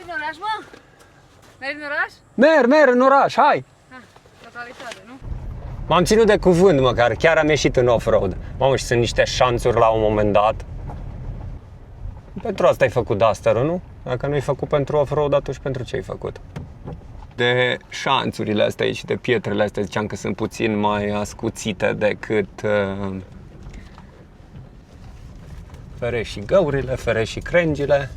Mergi în oraș, mă? Mergi în oraș? Merg în oraș, hai! Totalitate, nu? M-am ținut de cuvânt măcar, chiar am ieșit în off-road. Mamă, și sunt niște șanțuri la un moment dat. Pentru asta ai făcut Duster-ul, nu? Dacă nu ai făcut pentru off-road, atunci pentru ce ai făcut? De șanțurile astea aici și de pietrele astea ziceam că sunt puțin mai ascuțite decât ferești și găurile, ferești și crengile.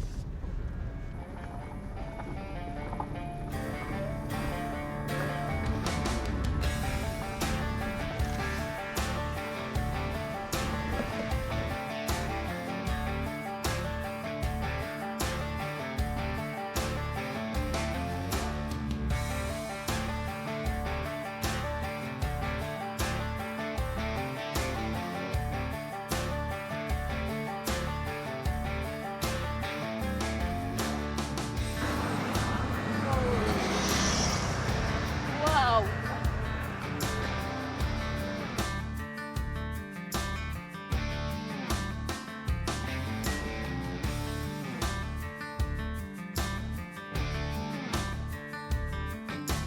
Wow!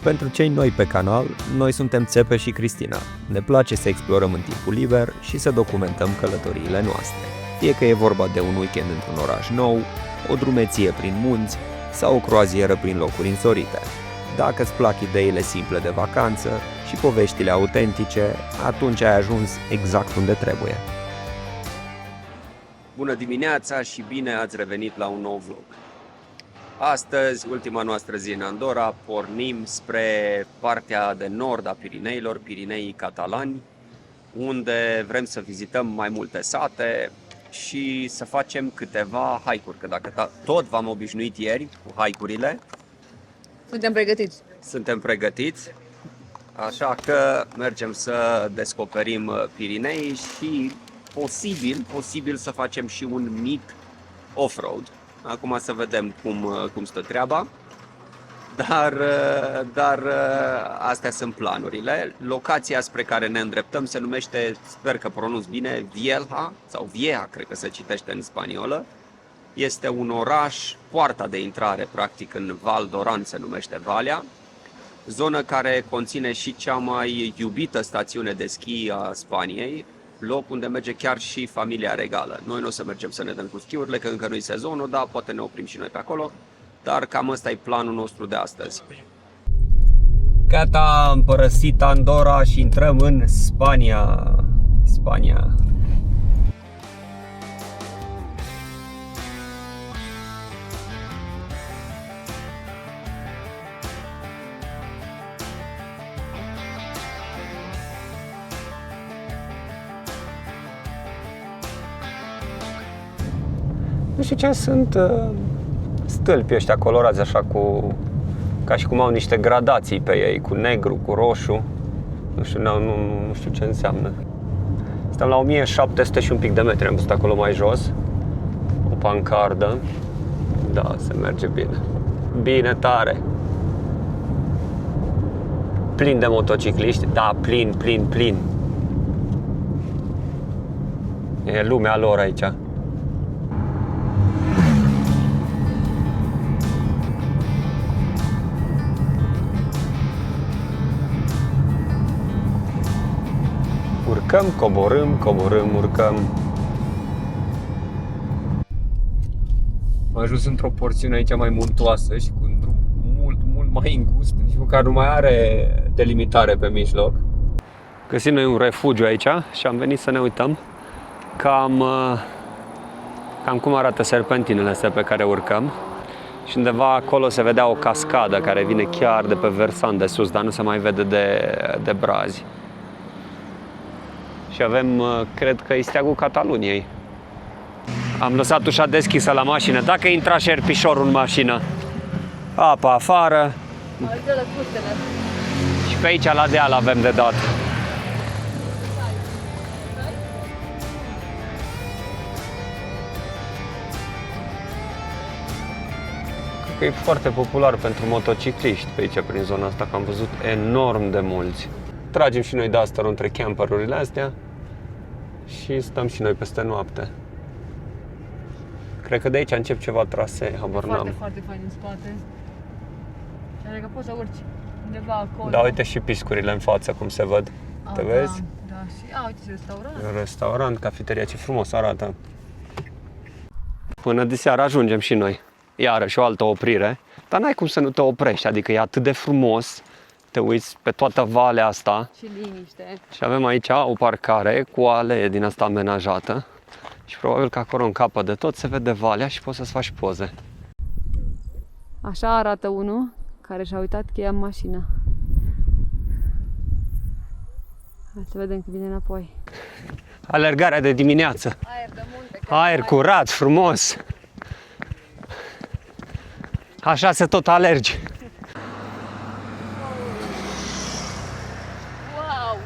Pentru cei noi pe canal, noi suntem Țepe și Cristina. Ne place să explorăm în timpul liber și să documentăm călătoriile noastre. Fie că e vorba de un weekend într-un oraș nou, o drumeție prin munți sau o croazieră prin locuri însorite. Dacă îți plac ideile simple de vacanță și poveștile autentice, atunci ai ajuns exact unde trebuie. Bună dimineața și bine ați revenit la un nou vlog. Astăzi, ultima noastră zi în Andorra, pornim spre partea de nord a Pirineilor, Pirineii catalani, unde vrem să vizităm mai multe sate și să facem câteva hike-uri, că dacă tot v-am obișnuit ieri cu hike-urile, Suntem pregătiți. așa că mergem să descoperim Pirinei și posibil să facem și un mic off-road. Acum să vedem cum stă treaba, dar astea sunt planurile. Locația spre care ne îndreptăm se numește, sper că pronunț bine, Vielha sau Vieja, cred că se citește în spaniolă. Este un oraș, poarta de intrare practic în Val d'Oran se numește Valea, zonă care conține și cea mai iubită stațiune de schi a Spaniei, loc unde merge chiar și familia regală. Noi nu o să mergem să ne dăm cu schiurile, că încă nu-i sezonul, dar poate ne oprim și noi pe acolo, dar cam ăsta e planul nostru de astăzi. Gata, am părăsit Andorra și intrăm în Spania. Nu știu ce sunt stâlpi ăștia colorați așa ca și cum au niște gradații pe ei, cu negru, cu roșu. Nu știu ce înseamnă. Stăm la 1700 și un pic de metri, am văzut acolo mai jos. O pancardă. Da, se merge bine. Bine tare. Plin de motocicliști. Da, plin. E lumea lor aici. Urcăm, coborâm, urcăm. Am ajuns într-o porțiune aici mai muntoasă și cu un drum mult mai îngust, nici măcar nu mai are delimitare pe mijloc. Găsim noi un refugiu aici și am venit să ne uităm cam cum arată serpentinele astea pe care urcăm. Și undeva acolo se vedea o cascadă care vine chiar de pe versant de sus, dar nu se mai vede de brazi. Și avem, cred că e steagul Cataluniei. Am lăsat ușa deschisă la mașină. Dacă intra șerpișorul în mașină, apa afară. Și pe aici la deal avem de dat. Cred că e foarte popular pentru motocicliști pe aici, prin zona asta, că am văzut enorm de mulți. Tragem și noi Duster între camperurile astea și stăm și noi peste noapte. Cred că de aici încep ceva trasee, habar Foarte, n-am. foarte fain în spate. Și adică poți să urci undeva acolo. Da, uite și piscurile în față, cum se văd. Te vezi? Da, și uite și restaurant. Restaurant, cafeteria, ce frumos arată. Până de seara ajungem și noi. Iarăși o altă oprire. Dar n-ai cum să nu te oprești, adică e atât de frumos. Te uiți pe toată valea asta. Și liniște. Și avem aici o parcare cu o alee din asta amenajată. Și probabil că acolo în capăt de tot se vede valea și poți să-ți faci poze. Așa arată unul care și-a uitat cheia în mașină. Hai să vedem că vine înapoi. Alergarea de dimineață. Aer de munte. Aer curat, frumos. Așa se tot alergi. Wow!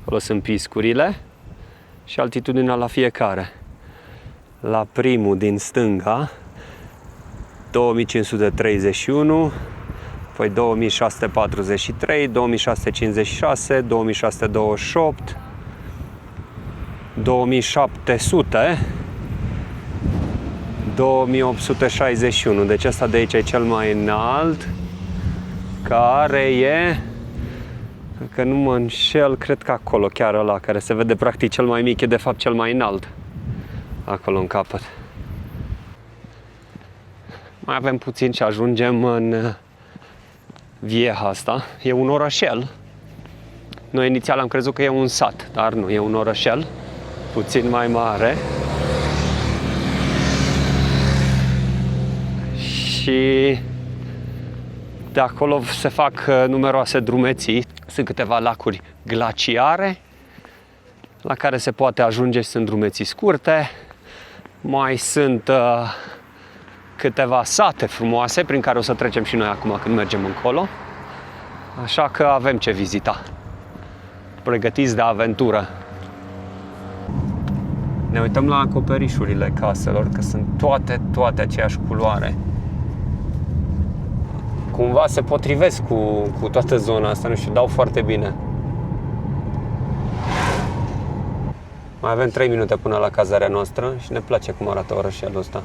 Acolo sunt piscurile și altitudinea la fiecare. La primul din stânga, 2531, apoi 2643, 2656, 2628, 2700, 2861. Deci ăsta de aici e cel mai înalt, care e, că nu mă înșel, cred că acolo, chiar ăla care se vede practic cel mai mic, e de fapt cel mai înalt. Acolo în capăt. Mai avem puțin și ajungem în Vieja asta. E un orășel. Noi inițial am crezut că e un sat, dar nu, e un orășel puțin mai mare. Și de acolo se fac numeroase drumeții. Sunt câteva lacuri glaciare la care se poate ajunge și sunt drumeții scurte. Mai sunt câteva sate frumoase prin care o să trecem și noi acum când mergem încolo. Așa că avem ce vizita. Pregătiți de aventură. Ne uităm la acoperișurile caselor, că sunt toate aceeași culoare. Cumva se potrivesc cu toată zona asta, nu știu, dau foarte bine. Mai avem 3 minute până la cazarea noastră și ne place cum arată orășelul ăsta.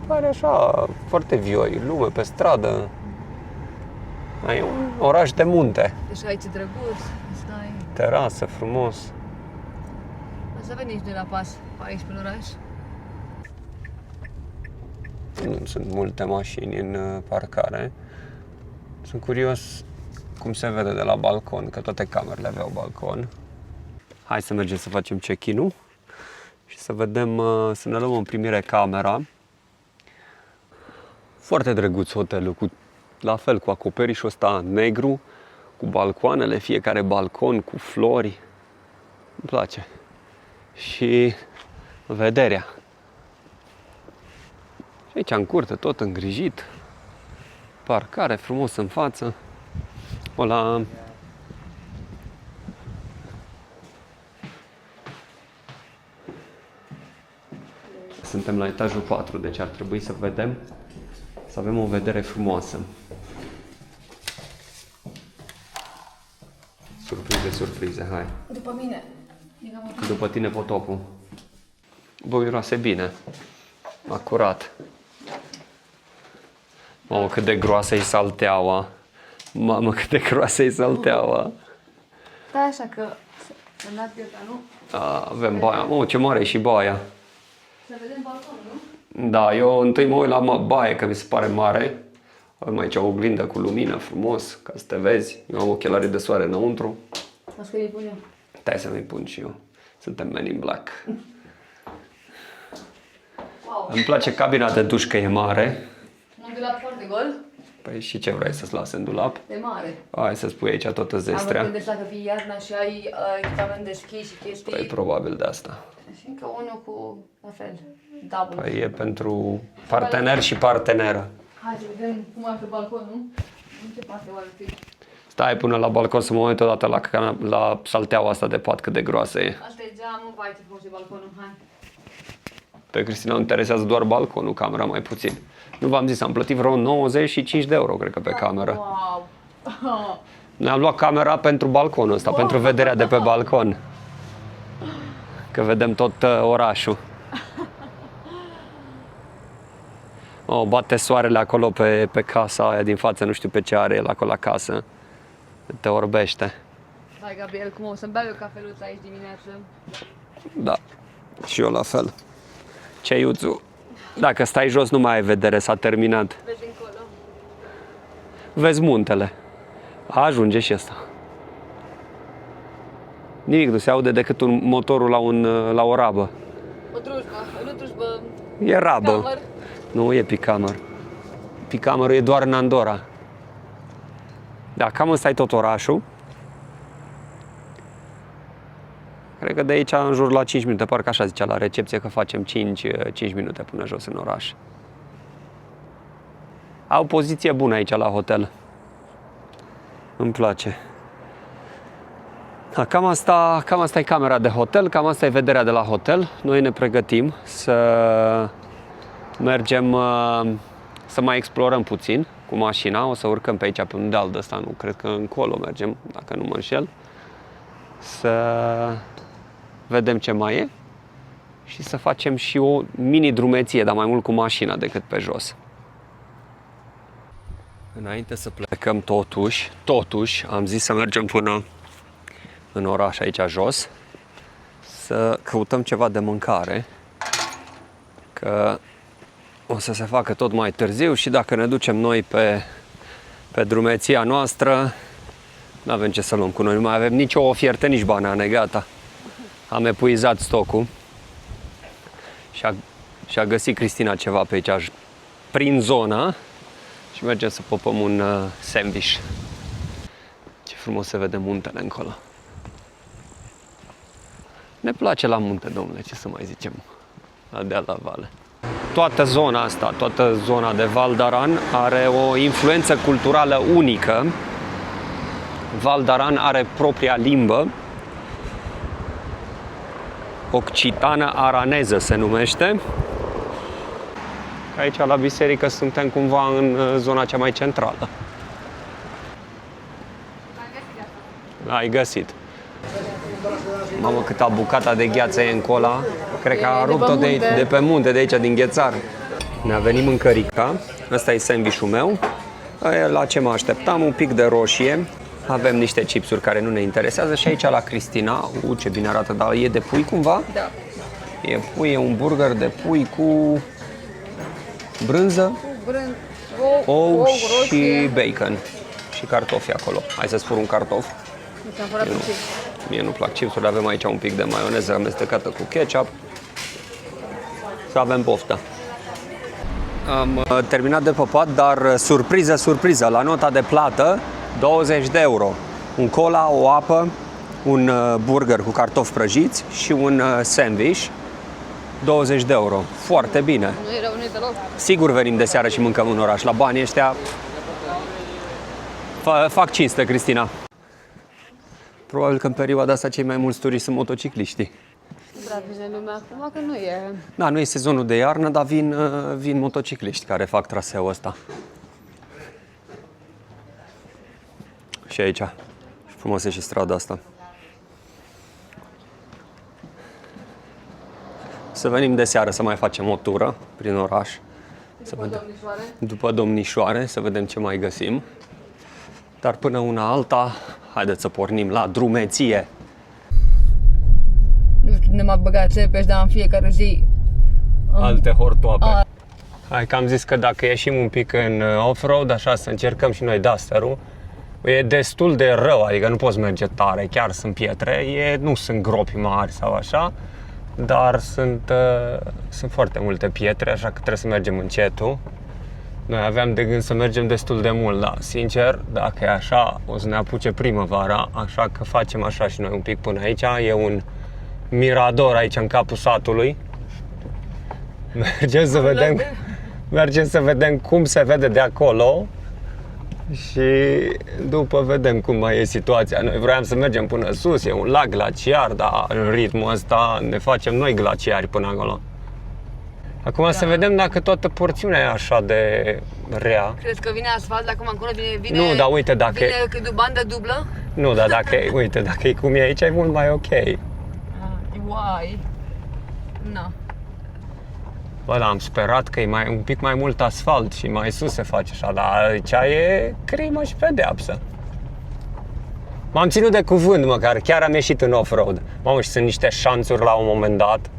Pare așa, foarte vioi, lume pe stradă. E un oraș de munte. Deci aici e drăguț, stai. Terasă, frumos. O să venim și noi la pas, aici pe oraș. Nu sunt multe mașini în parcare. Sunt curios cum se vede de la balcon, că toate camerele aveau balcon. Hai să mergem să facem check-in-ul și să vedem, să ne luăm în primire camera. Foarte drăguț hotelul, la fel cu acoperișul ăsta negru, cu balcoanele, fiecare balcon cu flori. Îmi place. Și vederea. Și aici în curte, tot îngrijit. Parcare frumos în față. Ăla... Suntem la etajul 4, deci ar trebui să vedem, să avem o vedere frumoasă. Surprize, hai. După mine. După tine potopul. Bă, miroase bine. Acurat. Mamă, cât de groasă-i salteaua. Mamă, cât de groasă-i salteaua. Stai așa că să-mi dați gâta, nu? Avem baia. Mamă, ce mare e și baia. Să vedem balconul, nu? Da, eu întâi mă uit la baie, că mi se pare mare. Avem aici o oglindă cu lumină, frumos, ca să te vezi. Eu am ochelari de soare înăuntru. O să-i pun eu. Stai să mi pun și eu. Suntem Men in Black. Wow. Îmi place cabina de duș, că e mare. Un dulap foarte gol. Păi și ce vrei să-ți lase în dulap? De mare. Hai să-ți pui aici toată Am zestrea. gândit dacă fie iarna și ai echipament de schi și chestii. Păi probabil de asta. Și încă unul cu, la fel, double. Păi e pentru partener și parteneră. Hai să vedem cum arată balconul. În ce parte oare fi? Stai până la balcon să mă uit odată la salteaua asta de pat, cât de groasă e. Asta e geamul, vai ce frumos e balconul, hai. Pe Cristina nu interesează doar balconul, camera mai puțin. Nu v-am zis, am plătit vreo 95 de euro, cred că, pe cameră. Wow! Noi am luat camera pentru balconul ăsta, pentru vederea de pe balcon. că vedem tot orașul. Bate soarele acolo pe casa aia din față, nu știu pe ce are el acolo la casă. Te orbește. Hai, Gabriel, cum o să-mi beau eu cafeluța aici dimineață? Da, și eu la fel. Ceiuțu, dacă stai jos nu mai ai vedere, s-a terminat. Vezi încolo? Vezi muntele. Ajunge și ăsta. Nimic nu se aude decât motorul la o rabă. O drujbă, E rabă. camăr. Nu e picamăr. Picamărul e doar în Andorra. Da, cam ăsta e tot orașul. Cred că de aici în jur la 5 minute, parcă așa zicea la recepție că facem 5 minute până jos în oraș. Au poziție bună aici la hotel. Îmi place. Da, cam asta e camera de hotel, cam asta e vederea de la hotel. Noi ne pregătim să mergem să mai explorăm puțin cu mașina. O să urcăm pe aici pe un deal de ăsta, nu cred că încolo mergem, dacă nu mă înșel. Să vedem ce mai e și să facem și o mini drumeție, dar mai mult cu mașina decât pe jos. Înainte să plecăm totuși am zis să mergem până în oraș aici jos, să căutăm ceva de mâncare, că o să se facă tot mai târziu și dacă ne ducem noi pe drumeția noastră, nu avem ce să luăm cu noi, nu mai avem nicio ofiertă, nici banane, gata. Am epuizat stocul și a găsit Cristina ceva pe aici, prin zona, și mergem să popăm un sandwich. Ce frumos se vede muntele încolo. Ne place la munte, domnule, ce să mai zicem, la deal, la vale. Toată zona asta, toată zona de Val d'Aran are o influență culturală unică. Val d'Aran are propria limbă, occitană araneză se numește. Aici la biserică suntem cumva în zona cea mai centrală. Ai găsit. Mamă, câta bucata de gheață e încolo. Cred că a rupt-o de pe munte, de aici, din ghețar. Ne-a venit mâncărica. Ăsta e sandwich-ul meu. La ce mă așteptam? Un pic de roșie. Avem niște chipsuri care nu ne interesează. Și aici la Cristina, ce bine arată, dar e de pui cumva? Da. E pui, e un burger de pui cu brânză, ou și bacon. Și cartofi acolo. Hai să spun un cartof. Mie nu plac chipsuri, avem aici un pic de maioneză amestecată cu ketchup. Să avem poftă. Am terminat de păpat, dar surpriză, la nota de plată 20 de euro. Un cola, o apă, un burger cu cartofi prăjiți și un sandwich. 20 de euro. Foarte bine. Nu e rău, nu e deloc. Sigur venim de seară și mâncăm în oraș. La banii ăștia fac cinste, Cristina. Probabil că în perioada asta cei mai mulți turiști sunt motocicliștii. Da, vine lumea acum că nu e. Da, nu e sezonul de iarnă, dar vin motocicliști care fac traseul ăsta. Și aici. Frumos e și strada asta. Să venim de seară să mai facem o tură prin oraș. După domnișoare, să vedem ce mai găsim. Dar până una alta, haideți să pornim la drumeție. Nu știu unde m-a băgat Țepeș, dar în fiecare zi... Alte hortoape. Hai că am zis că dacă ieșim un pic în off-road, așa să încercăm și noi duster-ul, e destul de rău, adică nu poți merge tare, chiar sunt pietre, nu sunt gropi mari sau așa, dar sunt foarte multe pietre, așa că trebuie să mergem încetul. Noi aveam de gând să mergem destul de mult, dar sincer, dacă e așa, o să ne apuce primăvara, așa că facem așa și noi un pic până aici. E un mirador aici în capul satului. Mergem să vedem cum se vede de acolo și după vedem cum mai e situația. Noi vroiam să mergem până sus, e un lac glaciar, dar în ritmul ăsta ne facem noi glaciari până acolo. Acum să vedem dacă toată porțiunea e așa de rea. Crezi că vine asfalt, dacă acum încolo vine... Nu, dar uite, dacă... Vine bandă dublă? Nu, dar dacă e cum e aici, e mult mai ok. E uai. Na. Bă, dar am sperat că e un pic mai mult asfalt și mai sus se face așa, dar aici e crimă și pedeapsă. M-am ținut de cuvânt măcar, chiar am ieșit în off-road. Mamă, și sunt niște șanțuri la un moment dat.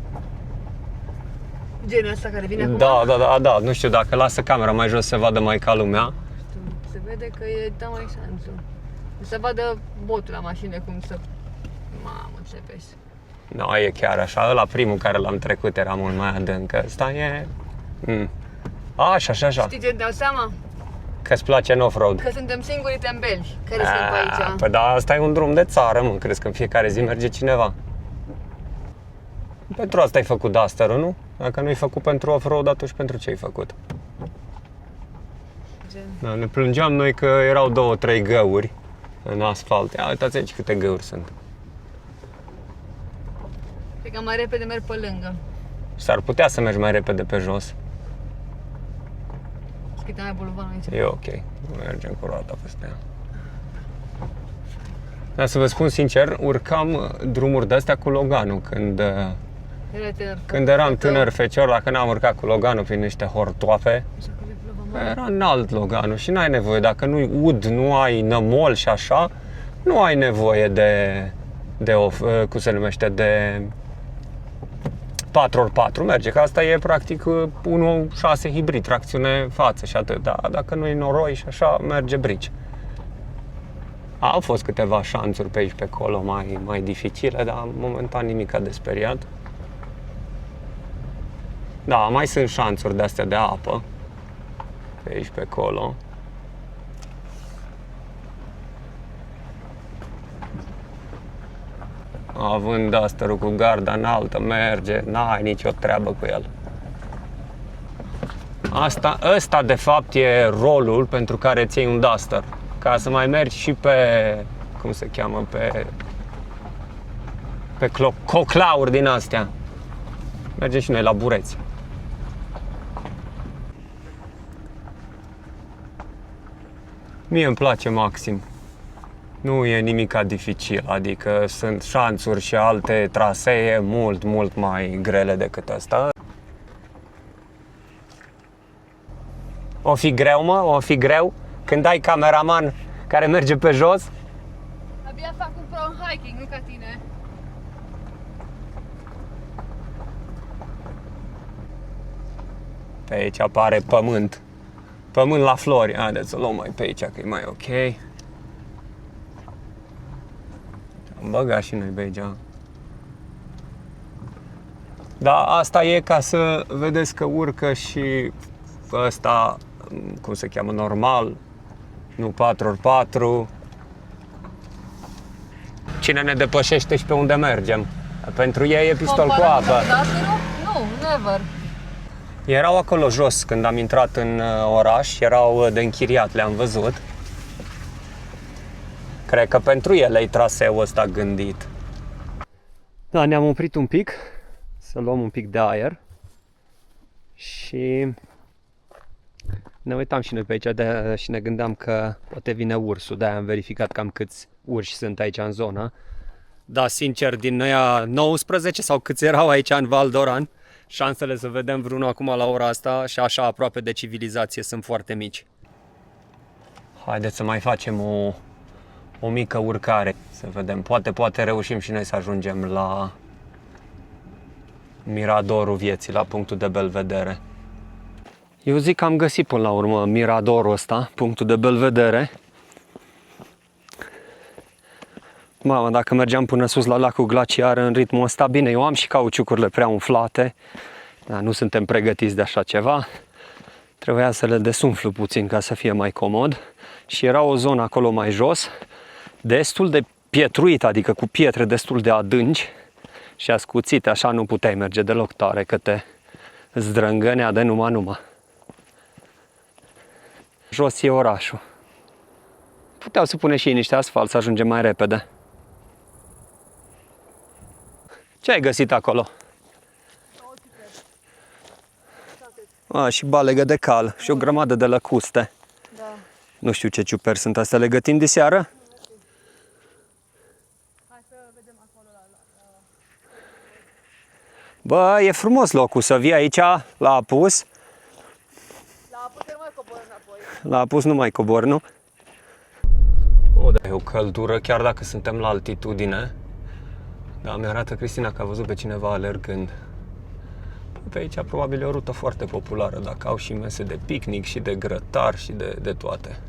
Genul ăsta care vine acum? Da, nu știu, dacă lasă camera mai jos se vadă mai ca lumea. Se vede că e mai șanțul. Se vadă botul la mașină cum să... Mamă, ce pes. Nu, e chiar așa, ăla primul care l-am trecut era mult mai adânc, ăsta e... Așa. Știi ce îmi dau seama? Că-ți place în off-road. Că suntem singurii tembeli care sunt pe aici. Păi da, asta e un drum de țară, mă, crezi că în fiecare zi merge cineva. Pentru asta ai făcut Duster-ul, nu? Dacă nu-i făcut pentru off-road, atunci pentru ce ai făcut? Da, ne plângeam noi că erau 2-3 găuri în asfalt. Ia, uitați aici câte găuri sunt. Cred că mai repede merg pe lângă. S-ar putea să mergi mai repede pe jos. Scrie mai bulvanul aici. E ok, mergem cu roata peste ea. Dar să vă spun sincer, urcam drumuri de-astea cu Loganul când eram tânăr fecior, dacă n-am urcat cu Loganul prin niște hortoape. Era înalt Loganul și n-ai nevoie, dacă nu-i ud, nu ai nămol și așa, nu ai nevoie de cum se numește, de 4x4 merge, că asta e practic 1.6 hibrid, tracțiune față și atât, dar dacă nu e noroi și așa, merge brici. Au fost câteva șanțuri pe aici pe acolo mai dificile, dar momentan nimic de speriat. Da, mai sunt șanțuri de-astea de apă pe aici pe acolo. Având Duster-ul cu garda înaltă, merge, n-ai nicio treabă cu el. Ăsta de fapt e rolul pentru care ți iei un Duster. Ca să mai mergi și pe, cum se cheamă, pe coclauri din astea. Mergem și noi la bureți. Mie îmi place maxim. Nu e nimica dificil, adică sunt șanțuri și alte trasee mult mai grele decât asta. O fi greu, mă? O fi greu? Când ai cameraman care merge pe jos? Abia fac un pro în hiking, nu ca tine. Pe aici apare pământ. Pământ la flori. Haideți să luăm mai pe aici, că e mai ok. Am băgat și noi pe aici. Da, asta e ca să vedeți că urcă și ăsta, cum se cheamă, normal, nu 4x4. Cine ne depășește și pe unde mergem. Pentru ei e pistol cu apă. Nu, never. Erau acolo jos când am intrat în oraș, erau de închiriat, le-am văzut. Cred că pentru ele e traseul ăsta gândit. Da, ne-am oprit un pic, să luăm un pic de aer. Și ne uitam și noi pe aici și ne gândeam că poate vine ursul, de-aia am verificat cam câți urși sunt aici în zonă. Da, sincer, din ăia 19 sau câți erau aici în Val d'Oran, șansele să vedem vreunul acum la ora asta și așa aproape de civilizație sunt foarte mici. Haideți să mai facem o mică urcare, să vedem. Poate reușim și noi să ajungem la miradorul vieții, la punctul de belvedere. Eu zic că am găsit până la urmă miradorul ăsta, punctul de belvedere. Mamă, dacă mergeam până sus la lacul glaciar în ritmul ăsta, bine, eu am și cauciucurile prea umflate, dar nu suntem pregătiți de așa ceva. Trebuia să le desumflu puțin ca să fie mai comod. Și era o zonă acolo mai jos, destul de pietruită, adică cu pietre destul de adânci și ascuțite, așa nu puteai merge deloc tare, că te zdrângănea de numai. Jos e orașul. Puteau să pune și ei niște asfalt să ajungem mai repede. Ce ai găsit acolo? Și balegă de cal și o grămadă de lăcuste. Da. Nu știu ce ciuperi sunt astea, le gătim de seară? Hai să vedem acolo Bă, e frumos locul să vii aici la apus. La apus nu mai cobor înapoi. La apus nu mai cobor, nu? O, da, e o căldură, chiar dacă suntem la altitudine. Da, mi-arată Cristina că a văzut pe cineva alergând. Pe aici probabil e o rută foarte populară, dacă au și mese de picnic și de grătar și de toate.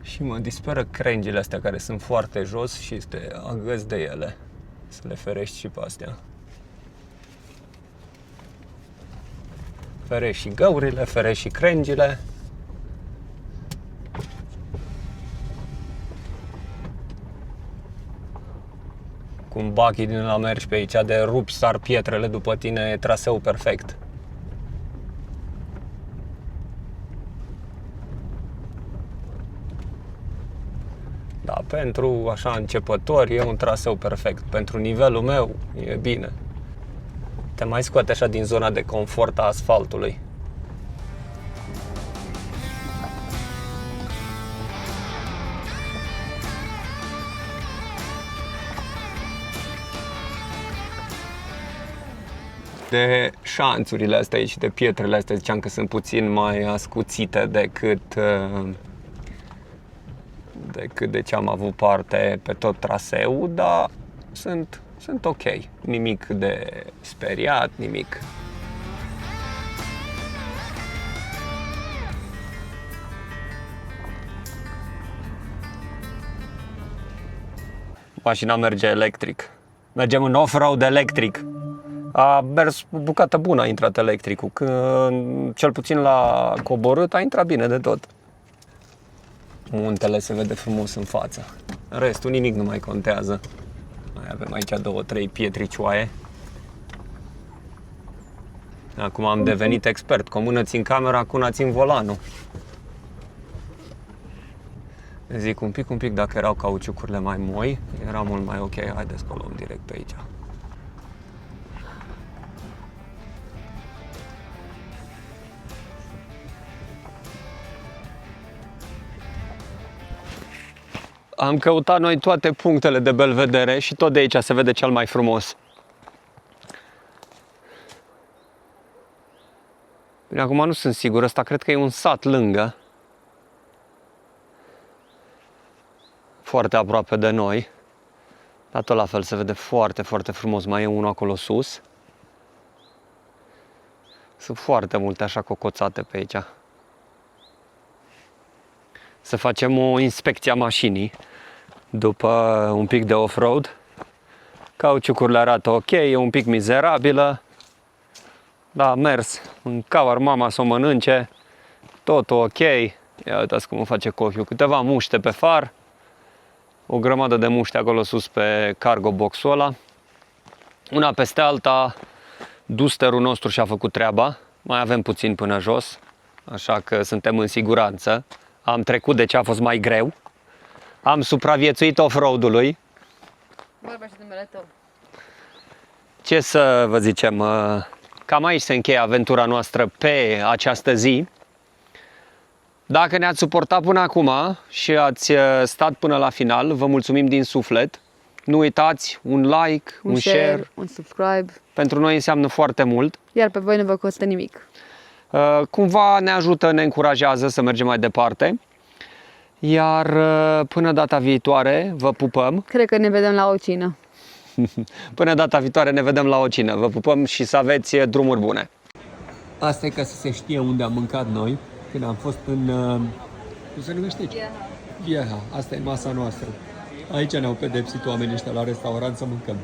Și mă disperă crengile astea care sunt foarte jos și este agăs de ele. Să le ferești și pe astea. Ferești și găurile, ferești și crengile. Cu un buggy din la mergi pe aici, de rupi, sar pietrele după tine, e traseu perfect. Da, pentru așa începători e un traseu perfect. Pentru nivelul meu e bine. Te mai scoate așa din zona de confort a asfaltului. De șanțurile astea aici, de pietrele astea, ziceam că sunt puțin mai ascuțite decât de ce am avut parte pe tot traseul, dar sunt ok. Nimic de speriat, nimic. Mașina merge electric. Mergem în off-road electric. A mers o bucată bună, a intrat electricul. Când, cel puțin la coborât, a intrat bine de tot. Muntele se vede frumos în față. Restul nimic nu mai contează. Mai avem aici 2-3 pietricioaie. Acum am devenit expert. Cu o mână țin camera, cu una țin volanul. Zic un pic, dacă erau cauciucurile mai moi, era mult mai ok. Haideți că o luăm direct pe aici. Am căutat noi toate punctele de belvedere și tot de aici se vede cel mai frumos. Bine, acum nu sunt sigur, ăsta cred că e un sat lângă. Foarte aproape de noi. Dar tot la fel se vede foarte, foarte frumos. Mai e unul acolo sus. Sunt foarte multe așa cocoțate pe aici. Să facem o inspecție a mașinii după un pic de off-road. Cauciucurile arată ok, e un pic mizerabilă. Da, mers în cover mama să o mănânce. Totul ok. Ia uitați cum o face cu ochiul. Câteva muște pe far. O grămadă de muște acolo sus pe cargo box-ul ăla. Una peste alta, dusterul nostru și-a făcut treaba. Mai avem puțin până jos, așa că suntem în siguranță. Am trecut de ce a fost mai greu. Am supraviețuit off-road-ului. Vorbește de numele tău. Ce să vă zicem, cam aici se încheie aventura noastră pe această zi. Dacă ne-ați suportat până acum și ați stat până la final, vă mulțumim din suflet. Nu uitați, un like, un share, un subscribe. pentru noi înseamnă foarte mult. Iar pe voi nu vă costă nimic. Cumva ne ajută, ne încurajează să mergem mai departe. Iar până data viitoare, vă pupăm. Cred că ne vedem la o cină. Până data viitoare ne vedem la o cină. Vă pupăm și să aveți drumuri bune. Asta e ca să se știe unde am mâncat noi când am fost în... cum se numește aici? Vieja. Asta e masa noastră. Aici ne-au pedepsit oamenii ăștia la restaurant să mâncăm.